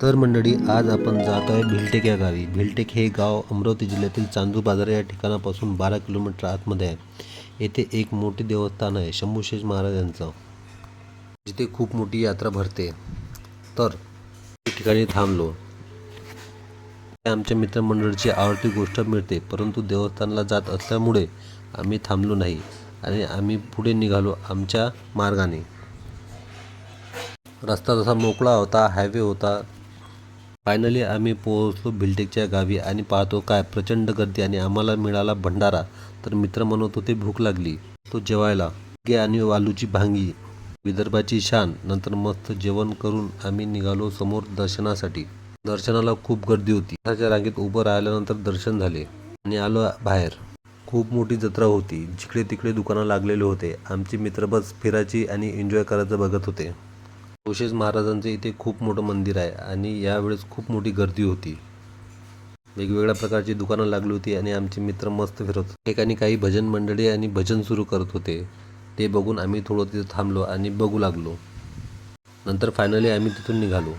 तर मंडळी, आज आपण जात आहे भिलटेक या गावी. भिलटेक हे गाव अमरावती जिल्ह्यातील चांदूर बाजार या ठिकाणापासून 12 किलोमीटर आतमध्ये आहे. येथे एक मोठे देवस्थान आहे शंभूशेष महाराज यांचं, जिथे खूप मोठी यात्रा भरते. तर या ठिकाणी थांबलो. आमच्या मित्रमंडळीची आवडती गोष्ट मिळते, परंतु देवस्थानाला जात असल्यामुळे आम्ही थांबलो नाही आणि आम्ही पुढे निघालो आमच्या मार्गाने. रस्ता तसा मोकळा होता, हायवे होता. फायनली आम्ही पोहोचलो भिलटेकच्या गावी आणि पाहतो काय प्रचंड गर्दी आणि आम्हाला मिळाला भंडारा. तर मित्र म्हणत होते भूक लागली, तो जेवायला. गे आणि आलूची भांगी, विदर्भाची शान. नंतर मस्त जेवण करून आम्ही निघालो समोर दर्शनासाठी. दर्शनाला खूप गर्दी होती. त्याच्या रांगेत उभं राहिल्यानंतर दर्शन झाले आणि आलो बाहेर. खूप मोठी जत्रा होती, जिकडे तिकडे दुकानं लागलेले होते. आमचे मित्र बस फिरायची आणि एन्जॉय करायचं बघत होते. शंभूशेष महाराजांचे इथे खूप मोठं मंदिर आहे आणि यावेळेस खूप मोठी गर्दी होती. वेगवेगळ्या प्रकारची दुकानं लागली होती आणि आमचे मित्र मस्त फिरत होते. ठिकाणी काही भजन मंडळी आणि भजन सुरू करत होते. ते बघून आम्ही थोडं तिथे थांबलो आणि बघू लागलो. नंतर फायनली आम्ही तिथून निघालो.